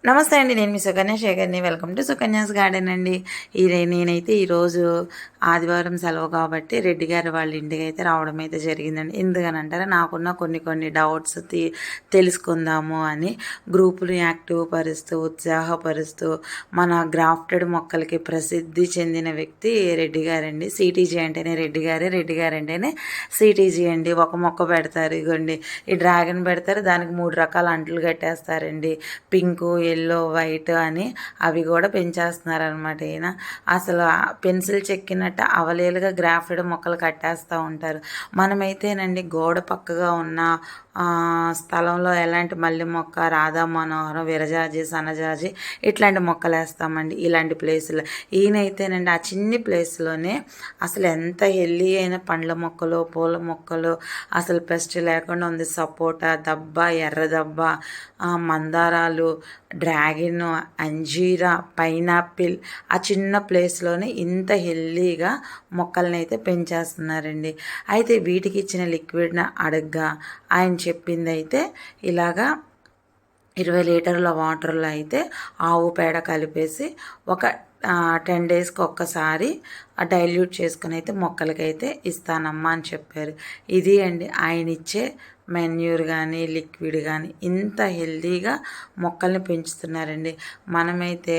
నమస్తే అండి. నేను మీ సుకన్య శేఖర్‌ని. వెల్కమ్ టు సుకన్యాస్ గార్డెన్ అండి. నేనైతే ఈరోజు ఆదివారం సెలవు కాబట్టి రెడ్డి గారి వాళ్ళ ఇంటికైతే రావడం అయితే జరిగిందండి. ఎందుకనంటారా, నాకున్న కొన్ని డౌట్స్ తెలుసుకుందాము అని గ్రూపులు యాక్టివ్ పరుస్తూ, ఉత్సాహపరుస్తూ మన గ్రాఫ్టెడ్ మొక్కలకి ప్రసిద్ధి చెందిన వ్యక్తి రెడ్డి గారండి. సిటీజీ అంటేనే రెడ్డి గారే, రెడ్డి గారు అంటేనే సిటీజీ అండి. ఒక మొక్క పెడతారు, ఇగోండి ఈ డ్రాగన్ పెడతారు, దానికి 3 రకాల అంట్లు కట్టేస్తారండి. పింకు, ఎల్లో, వైట్ అని అవి కూడా పెంచేస్తున్నారనమాట. ఈయన అసలు పెన్సిల్ చెక్కినట్టు అవలేలుగా గ్రాఫ్టెడ్ మొక్కలు కట్టేస్తూ ఉంటారు. మనమైతేనండి గోడ పక్కగా ఉన్న స్థలంలో ఎలాంటి మల్లె మొక్క, రాధా మనోహరం, విరజాజి, సన్నజాజి ఇట్లాంటి మొక్కలు వేస్తామండి. ఇలాంటి ప్లేసులో ఈయనైతేనండి ఆ చిన్ని ప్లేస్లోనే అసలు ఎంత హెల్దీ అయిన పండ్ల మొక్కలు, పూల మొక్కలు, అసలు పెస్ట్ లేకుండా ఉంది. సపోటా, దబ్బ, ఎర్ర దబ్బ, మందారాలు, డ్రాగన్, అంజీరా, పైనాపిల్ ఆ చిన్న ప్లేస్లోనే ఇంత హెల్దీగా మొక్కల్ని అయితే పెంచేస్తున్నారండి. అయితే వీటికి ఇచ్చిన లిక్విడ్ని అడగ్గా ఆయన చెప్పింది అయితే ఇలాగా 20 లీటర్ల వాటర్లో అయితే ఆవు పేడ కలిపేసి ఒక 10 డేస్కి ఒక్కసారి డైల్యూట్ చేసుకుని అయితే మొక్కలకైతే ఇస్తానమ్మా అని చెప్పారు. ఇది అండి ఆయన ఇచ్చే మెన్యూర్ కానీ లిక్విడ్ కానీ ఇంత హెల్దీగా మొక్కల్ని పెంచుతున్నారండి. మనమైతే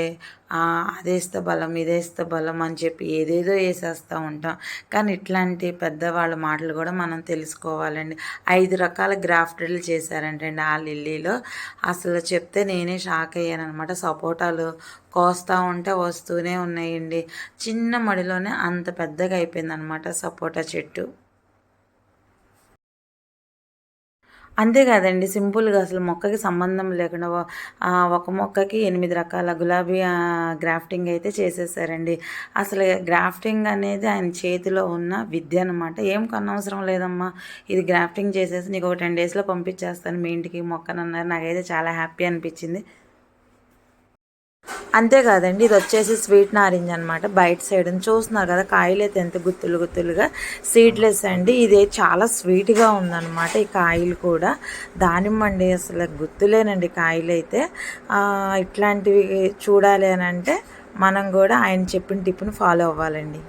అదేస్తే బలం, ఇదేస్తే బలం అని చెప్పి ఏదేదో వేసేస్తూ ఉంటాం. కానీ ఇట్లాంటి పెద్దవాళ్ళ మాటలు కూడా మనం తెలుసుకోవాలండి. 5 రకాల గ్రాఫ్టెడ్లు చేశారంటండి ఆ లిల్లీలో. అసలు చెప్తే నేనే షాక్ అయ్యాను అనమాట. సపోటాలు కోస్తూ ఉంటే వస్తూనే ఉన్నాయండి. చిన్న మడిలోనే అంత పెద్దగా అయిపోయిందనమాట సపోటా చెట్టు. అంతేకాదండి, సింపుల్గా అసలు మొక్కకి సంబంధం లేకుండా ఒక మొక్కకి 8 రకాల గులాబీ గ్రాఫ్టింగ్ అయితే చేసేసారండి. అసలు గ్రాఫ్టింగ్ అనేది ఆయన చేతిలో ఉన్న విద్య అనమాట. ఏం కనవసరం లేదమ్మా, ఇది గ్రాఫ్టింగ్ చేసేసి నీకు ఒక 10 డేస్లో పంపించేస్తాను మీ ఇంటికి మొక్కనన్నారు. నాకైతే చాలా హ్యాపీ అనిపించింది. అంతేకాదండి, ఇది వచ్చేసి స్వీట్ నారింజ అనమాట. బయట సైడ్ చూస్తున్నారు కదా, కాయలు అయితే ఎంత గుత్తులుగా సీడ్లెస్ అండి. ఇది చాలా స్వీట్గా ఉందన్నమాట. ఈ కాయలు కూడా దానిమ్మ అండి, అసలు గుత్తులేనండి కాయలు అయితే. ఇట్లాంటివి చూడాలి అని అంటే మనం కూడా ఆయన చెప్పిన టిప్ని ఫాలో అవ్వాలండి.